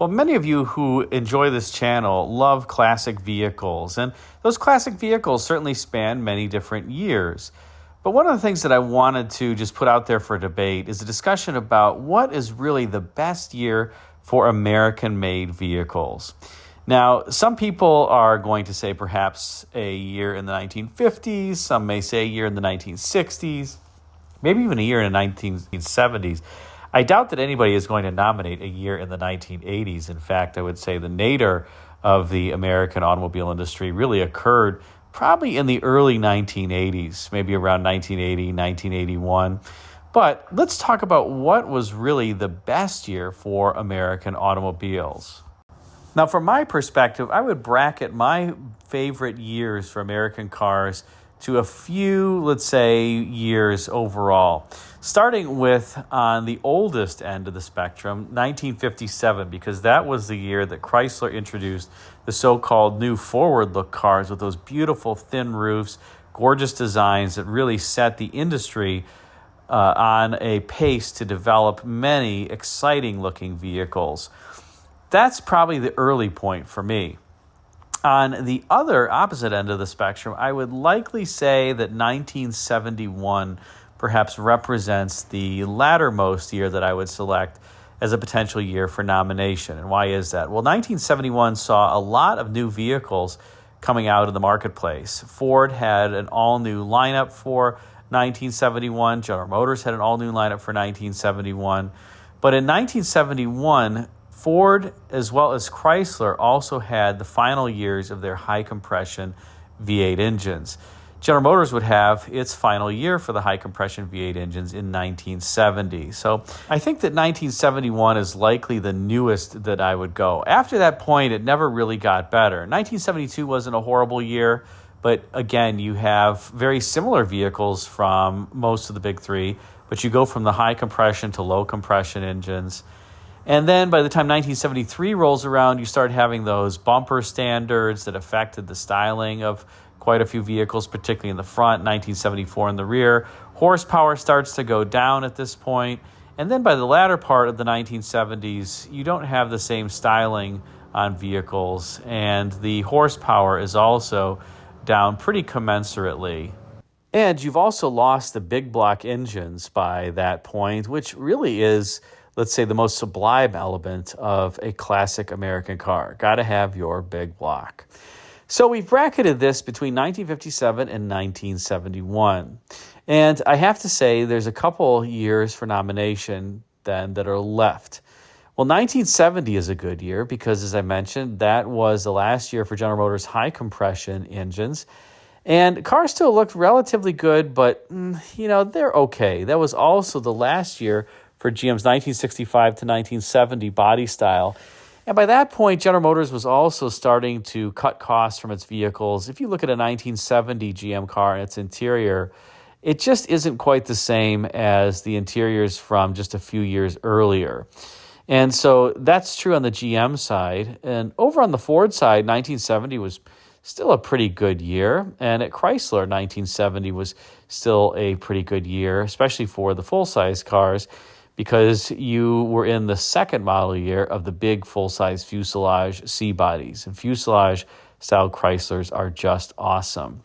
Well, many of you who enjoy this channel love classic vehicles, and those classic vehicles certainly span many different years. But one of the things that I wanted to just put out there for debate is a discussion about what is really the best year for American-made vehicles. Now, some people are going to say perhaps a year in the 1950s, some may say a year in the 1960s, maybe even a year in the 1970s. I doubt that anybody is going to nominate a year in the 1980s. In fact, I would say the nadir of the American automobile industry really occurred probably in the early 1980s, maybe around 1980, 1981. But let's talk about what was really the best year for American automobiles. Now, from my perspective, I would bracket my favorite years for American cars to a few, let's say, years overall. Starting with, on the oldest end of the spectrum, 1957, because that was the year that Chrysler introduced the so-called new forward-look cars with those beautiful thin roofs, gorgeous designs that really set the industry on a pace to develop many exciting-looking vehicles. That's probably the early point for me. On the other opposite end of the spectrum, I would likely say that 1971 perhaps represents the lattermost year that I would select as a potential year for nomination. And why is that? Well, 1971 saw a lot of new vehicles coming out of the marketplace. Ford had an all-new lineup for 1971. General Motors had an all-new lineup for 1971. But in 1971, Ford, as well as Chrysler, also had the final years of their high-compression V8 engines. General Motors would have its final year for the high-compression V8 engines in 1970. So I think that 1971 is likely the newest that I would go. After that point, it never really got better. 1972 wasn't a horrible year, but again, you have very similar vehicles from most of the big three, but you go from the high-compression to low-compression engines. And then by the time 1973 rolls around, you start having those bumper standards that affected the styling of quite a few vehicles, particularly in the front, 1974 in the rear. Horsepower starts to go down at this point. And then by the latter part of the 1970s, you don't have the same styling on vehicles, and the horsepower is also down pretty commensurately. And you've also lost the big block engines by that point, which really is, let's say, the most sublime element of a classic American car. Got to have your big block. So we've bracketed this between 1957 and 1971. And I have to say there's a couple years for nomination then that are left. Well, 1970 is a good year because, as I mentioned, that was the last year for General Motors high compression engines. And cars still looked relatively good, but, they're okay. That was also the last year for GM's 1965 to 1970 body style. And by that point, General Motors was also starting to cut costs from its vehicles. If you look at a 1970 GM car and its interior, it just isn't quite the same as the interiors from just a few years earlier. And so that's true on the GM side. And over on the Ford side, 1970 was still a pretty good year. And at Chrysler, 1970 was still a pretty good year, especially for the full-size cars, because you were in the second model year of the big full-size fuselage C-bodies. And fuselage-style Chryslers are just awesome.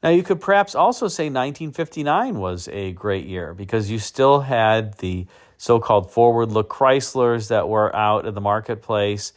Now, you could perhaps also say 1959 was a great year because you still had the so-called forward-look Chryslers that were out in the marketplace.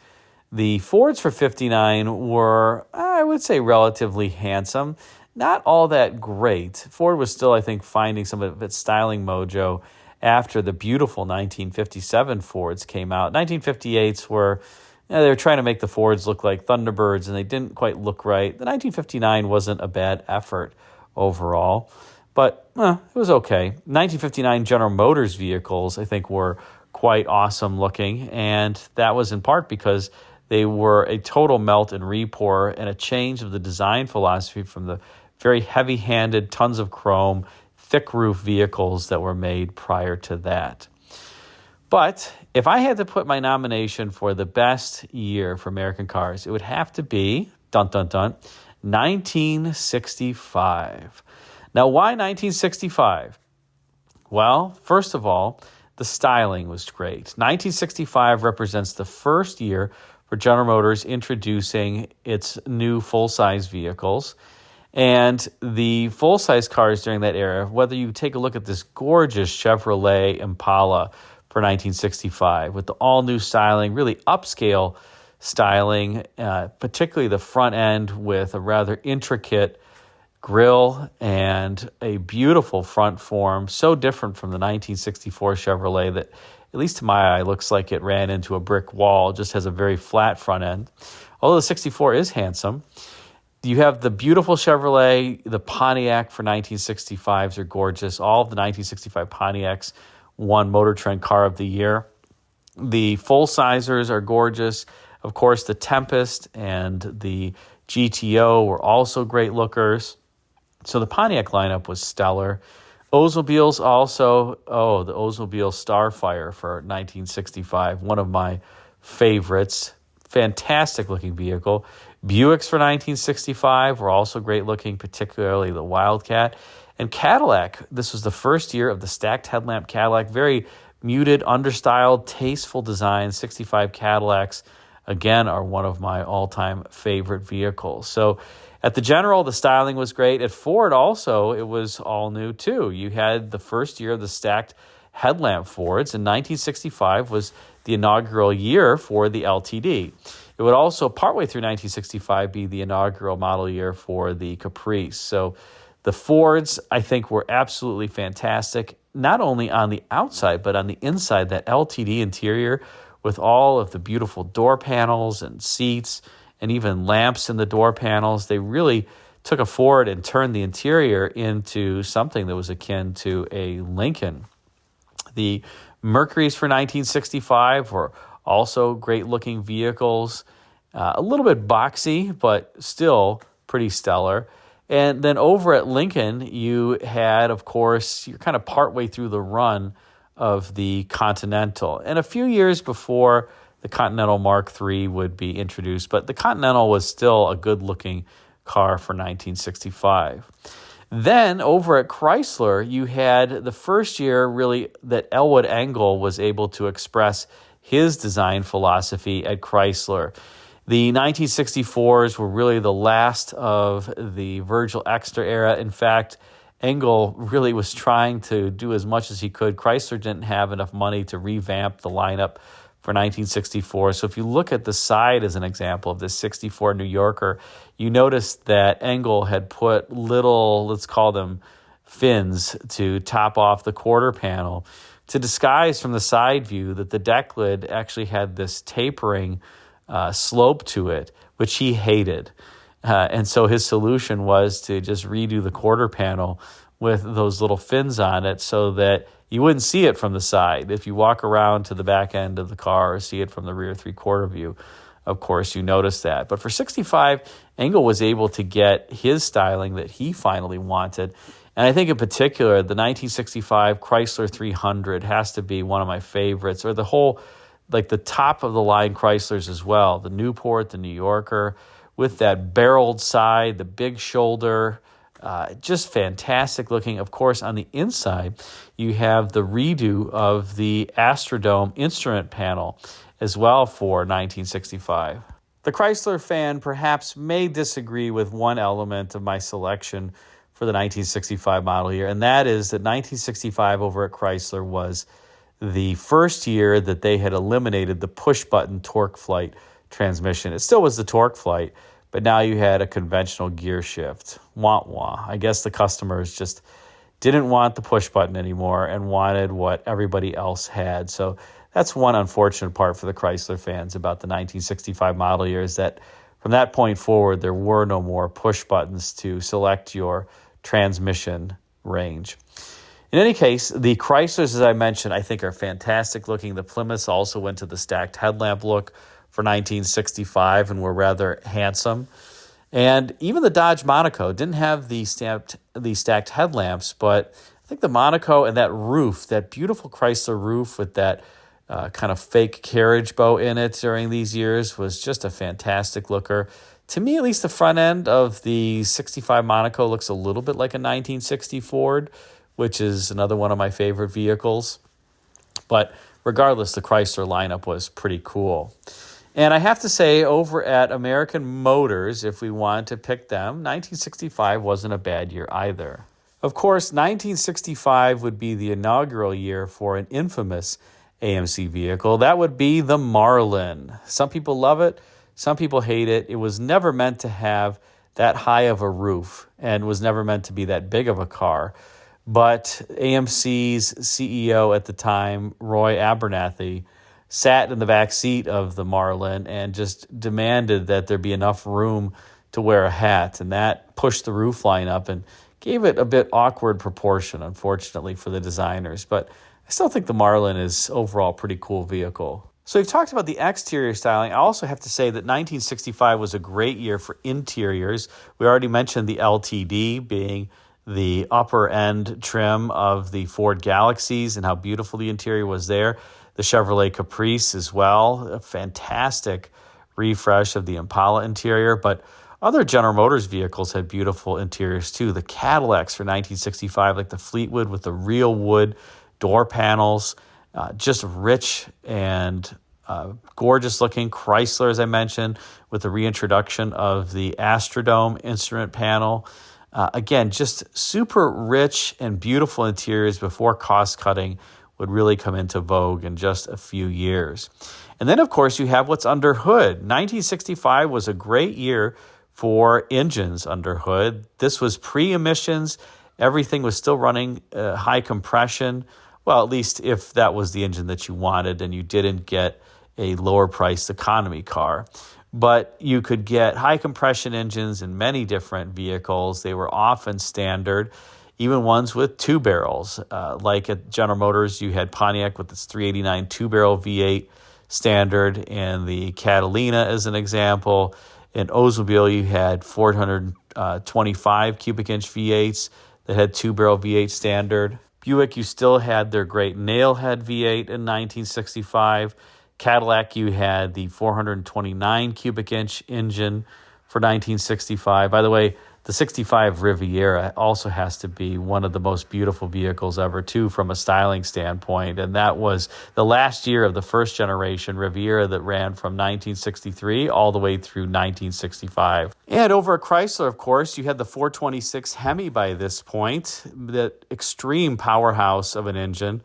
The Fords for 59 were, I would say, relatively handsome. Not all that great. Ford was still, I think, finding some of its styling mojo after the beautiful 1957 Fords came out. 1958s were, they were trying to make the Fords look like Thunderbirds, and they didn't quite look right. The 1959 wasn't a bad effort overall, but it was okay. 1959 General Motors vehicles, I think, were quite awesome looking, and that was in part because they were a total melt and repour and a change of the design philosophy from the very heavy-handed, tons of chrome, thick roof vehicles that were made prior to that. But if I had to put my nomination for the best year for American cars, it would have to be, 1965. Now, why 1965? Well, first of all, the styling was great. 1965 represents the first year for General Motors introducing its new full-size vehicles. And the full-size cars during that era, whether you take a look at this gorgeous Chevrolet Impala for 1965 with the all-new styling, really upscale styling, particularly the front end with a rather intricate grille and a beautiful front form, so different from the 1964 Chevrolet that, at least to my eye, looks like it ran into a brick wall, just has a very flat front end. Although the 64 is handsome. You have the beautiful Chevrolet, the Pontiac for 1965s are gorgeous. All of the 1965 Pontiacs won Motor Trend Car of the Year. The full-sizers are gorgeous. Of course, the Tempest and the GTO were also great lookers. So the Pontiac lineup was stellar. Oldsmobiles also, the Oldsmobile Starfire for 1965, one of my favorites. Fantastic looking vehicle. Buicks for 1965 were also great looking, particularly the Wildcat. And Cadillac, this was the first year of the stacked headlamp Cadillac, very muted, understyled, tasteful design. 65 Cadillacs, again, are one of my all-time favorite vehicles. So at the General, the styling was great. At Ford also, it was all new too. You had the first year of the stacked headlamp Fords, and 1965 was the inaugural year for the LTD. It would also, partway through 1965, be the inaugural model year for the Caprice. So the Fords, I think, were absolutely fantastic, not only on the outside, but on the inside, that LTD interior with all of the beautiful door panels and seats and even lamps in the door panels. They really took a Ford and turned the interior into something that was akin to a Lincoln. The Mercurys for 1965 were also great-looking vehicles, a little bit boxy, but still pretty stellar. And then over at Lincoln, you had, of course, you're kind of partway through the run of the Continental. And a few years before the Continental Mark III would be introduced, but the Continental was still a good-looking car for 1965. Then over at Chrysler, you had the first year really that Elwood Engel was able to express his design philosophy at Chrysler. The 1964s were really the last of the Virgil Extra era. In fact, Engel really was trying to do as much as he could. Chrysler didn't have enough money to revamp the lineup for 1964. So if you look at the side as an example of this 64 New Yorker, you notice that Engel had put little, let's call them fins, to top off the quarter panel to disguise from the side view that the deck lid actually had this tapering slope to it, which he hated. And so his solution was to just redo the quarter panel with those little fins on it so that you wouldn't see it from the side. If you walk around to the back end of the car or see it from the rear three-quarter view, of course, you notice that. But for 65, Engel was able to get his styling that he finally wanted. And I think in particular, the 1965 Chrysler 300 has to be one of my favorites, or the whole, like the top of the line Chryslers as well. The Newport, the New Yorker, with that barreled side, the big shoulder, just fantastic looking. Of course, on the inside, you have the redo of the Astrodome instrument panel as well for 1965. The Chrysler fan perhaps may disagree with one element of my selection for the 1965 model year, and that is that 1965 over at Chrysler was the first year that they had eliminated the push-button torque flight transmission. It still was the torque flight, but now you had a conventional gear shift. Wah-wah. I guess the customers just didn't want the push button anymore and wanted what everybody else had. So that's one unfortunate part for the Chrysler fans about the 1965 model year, is that from that point forward, there were no more push buttons to select your transmission range. In any case, the Chryslers, as I mentioned, I think are fantastic looking. The Plymouths also went to the stacked headlamp look for 1965 and were rather handsome. And even the Dodge Monaco didn't have the stacked headlamps, but I think the Monaco and that roof, that beautiful Chrysler roof with that kind of fake carriage bow in it during these years, was just a fantastic looker. To me, at least, the front end of the 65 Monaco looks a little bit like a 1960 Ford, which is another one of my favorite vehicles. But regardless, the Chrysler lineup was pretty cool. And I have to say, over at American Motors, if we want to pick them, 1965 wasn't a bad year either. Of course, 1965 would be the inaugural year for an infamous AMC vehicle. That would be the Marlin. Some people love it, some people hate it. It was never meant to have that high of a roof and was never meant to be that big of a car. But AMC's CEO at the time, Roy Abernathy, sat in the back seat of the Marlin and just demanded that there be enough room to wear a hat. And that pushed the roof line up and gave it a bit awkward proportion, unfortunately, for the designers. But I still think the Marlin is overall a pretty cool vehicle. So we've talked about the exterior styling. I also have to say that 1965 was a great year for interiors. We already mentioned the LTD being the upper end trim of the Ford Galaxies and how beautiful the interior was there. The Chevrolet Caprice as well, a fantastic refresh of the Impala interior. But other General Motors vehicles had beautiful interiors too. The Cadillacs for 1965, like the Fleetwood with the real wood door panels, just rich and gorgeous looking. Chrysler, as I mentioned, with the reintroduction of the Astrodome instrument panel. Again, just super rich and beautiful interiors before cost cutting would really come into vogue in just a few years. And then, of course, you have what's under hood. 1965 was a great year for engines under hood. This was pre-emissions. Everything was still running high compression. Well, at least if that was the engine that you wanted and you didn't get a lower priced economy car. But you could get high compression engines in many different vehicles. They were often standard, even ones with two barrels. Like at General Motors, you had Pontiac with its 389 two-barrel V8 standard, and the Catalina as an example. In Oldsmobile, you had 425 cubic inch V8s that had two-barrel V8 standard. Buick, you still had their great nailhead V8 in 1965. Cadillac, you had the 429 cubic inch engine for 1965. By the way, the 65 Riviera also has to be one of the most beautiful vehicles ever, too, from a styling standpoint. And that was the last year of the first generation Riviera that ran from 1963 all the way through 1965. And over at Chrysler, of course, you had the 426 Hemi by this point, the extreme powerhouse of an engine.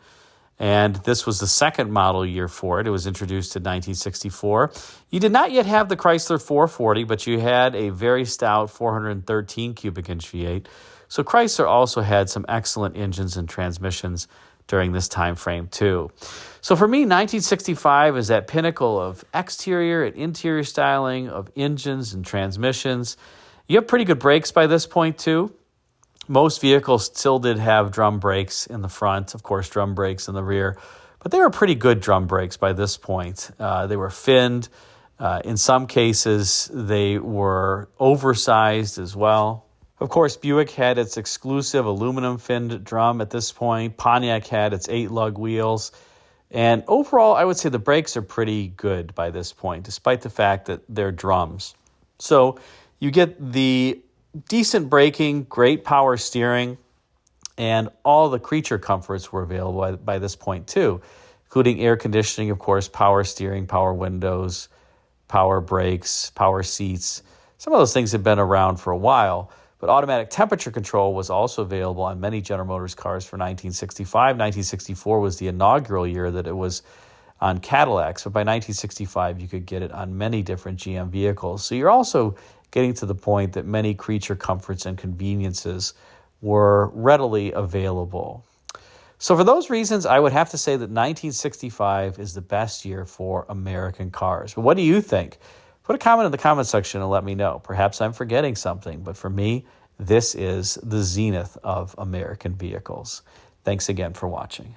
And this was the second model year for it. It was introduced in 1964. You did not yet have the Chrysler 440, but you had a very stout 413 cubic inch V8. So Chrysler also had some excellent engines and transmissions during this time frame too. So for me, 1965 is that pinnacle of exterior and interior styling, of engines and transmissions. You have pretty good brakes by this point too. Most vehicles still did have drum brakes in the front, of course, drum brakes in the rear, but they were pretty good drum brakes by this point. They were finned. In some cases, they were oversized as well. Of course, Buick had its exclusive aluminum finned drum at this point. Pontiac had its 8-lug wheels. And overall, I would say the brakes are pretty good by this point, despite the fact that they're drums. So you get the decent braking, great power steering, and all the creature comforts were available by this point too, including air conditioning, of course, power steering, power windows, power brakes, power seats. Some of those things have been around for a while, but automatic temperature control was also available on many General Motors cars for 1965. 1964 was the inaugural year that it was on Cadillacs, but by 1965 you could get it on many different GM vehicles. So you're also getting to the point that many creature comforts and conveniences were readily available. So for those reasons, I would have to say that 1965 is the best year for American cars. But what do you think? Put a comment in the comment section and let me know. Perhaps I'm forgetting something, but for me, this is the zenith of American vehicles. Thanks again for watching.